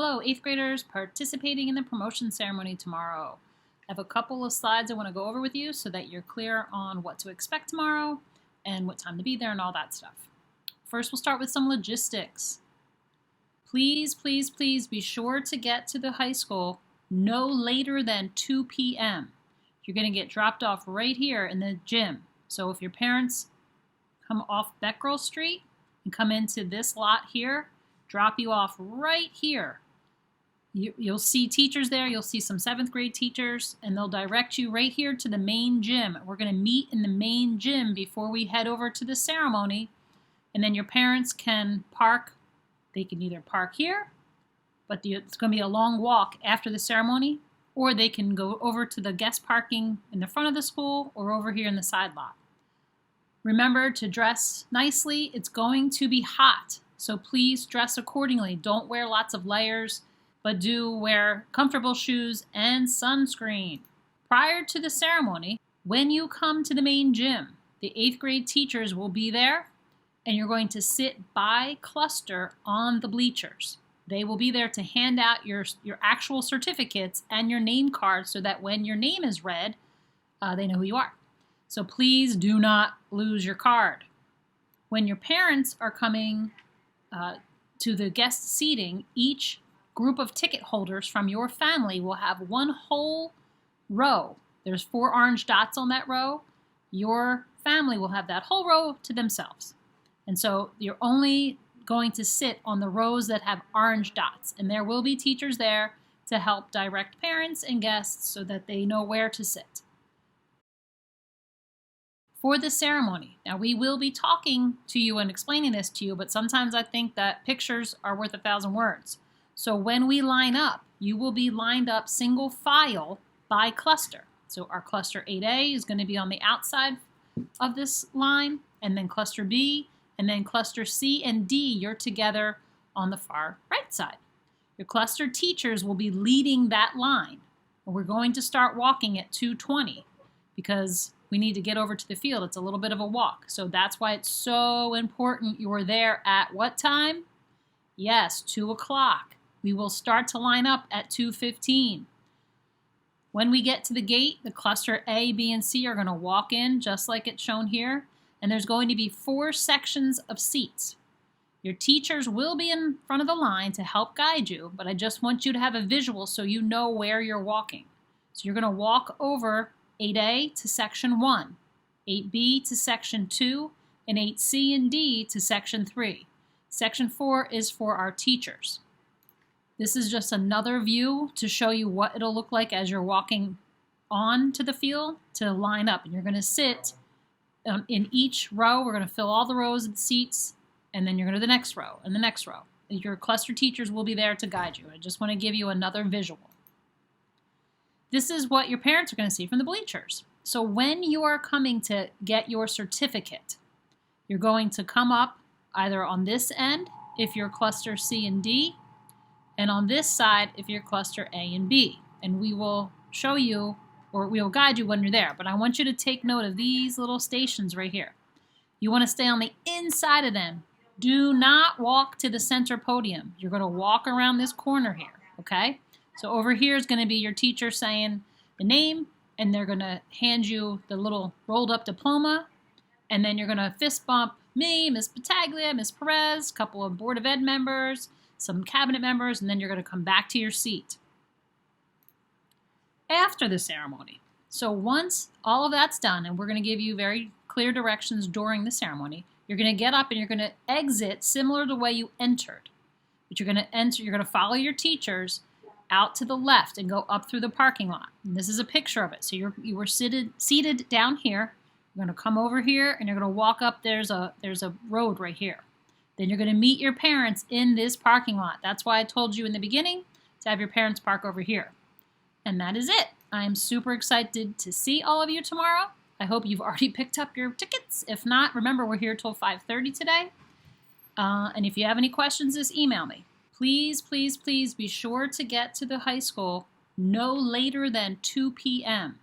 Hello, 8th graders participating in the promotion ceremony tomorrow. I have a couple of slides I want to go over with you so that you're clear on what to expect tomorrow and what time to be there and all that stuff. First, we'll start with some logistics. Please be sure to get to the high school no later than 2 p.m. You're going to get dropped off right here in the gym. So if your parents come off Beckrell Street and come into this lot here, drop you off right here. You'll see teachers there. You'll see some 7th grade teachers, and they'll direct you right here to the main gym. We're going to meet in the main gym before we head over to the ceremony, and then your parents can park. They can either park here, but it's going to be a long walk after the ceremony, or they can go over to the guest parking in the front of the school or over here in the side lot. Remember to dress nicely. It's going to be hot, so please dress accordingly. Don't wear lots of layers, but do wear comfortable shoes and sunscreen. Prior to the ceremony, when you come to the main gym, the 8th grade teachers will be there, and you're going to sit by cluster on the bleachers. They will be there to hand out your actual certificates and your name cards so that when your name is read, they know who you are. So please do not lose your card. When your parents are coming to the guest seating, each group of ticket holders from your family will have one whole row. There's 4 orange dots on that row. Your family will have that whole row to themselves. And so you're only going to sit on the rows that have orange dots. And there will be teachers there to help direct parents and guests so that they know where to sit. For the ceremony, now we will be talking to you and explaining this to you, but sometimes I think that pictures are worth 1,000 words. So when we line up, you will be lined up single file by cluster. So our cluster 8A is going to be on the outside of this line, and then cluster B, and then cluster C and D, you're together on the far right side. Your cluster teachers will be leading that line. We're going to start walking at 2:20 because we need to get over to the field. It's a little bit of a walk. So that's why it's so important you're there at what time? Yes, 2 o'clock. We will start to line up at 2:15. When we get to the gate, the cluster A, B, and C are going to walk in just like it's shown here. And there's going to be 4 sections of seats. Your teachers will be in front of the line to help guide you, but I just want you to have a visual so you know where you're walking. So you're going to walk over 8A to section 1, 8B to section 2, and 8C and D to section 3. Section 4 is for our teachers. This is just another view to show you what it'll look like as you're walking on to the field to line up. And you're going to sit in each row. We're going to fill all the rows of the seats, and then you're going to the next row and the next row. Your cluster teachers will be there to guide you. I just want to give you another visual. This is what your parents are going to see from the bleachers. So when you are coming to get your certificate, you're going to come up either on this end if you're cluster C and D, and on this side if you're cluster A and B. And we will show you, or we will guide you when you're there. But I want you to take note of these little stations right here. You want to stay on the inside of them. Do not walk to the center podium. You're going to walk around this corner here, okay? So over here is going to be your teacher saying the name, and they're going to hand you the little rolled up diploma, and then you're going to fist bump me, Ms. Battaglia, Ms. Perez, a couple of Board of Ed members, some cabinet members, and then you're going to come back to your seat. After the ceremony, so once all of that's done, and we're going to give you very clear directions during the ceremony, you're going to get up and you're going to exit similar to the way you entered. But you're going to enter, you're going to follow your teachers out to the left and go up through the parking lot. And this is a picture of it. So you were seated down here. You're going to come over here and you're going to walk up. There's a road right here. Then you're going to meet your parents in this parking lot. That's why I told you in the beginning to have your parents park over here. And that is it. I'm super excited to see all of you tomorrow. I hope you've already picked up your tickets. If not, remember we're here till 5:30 today. And if you have any questions, just email me. Please be sure to get to the high school no later than 2 p.m.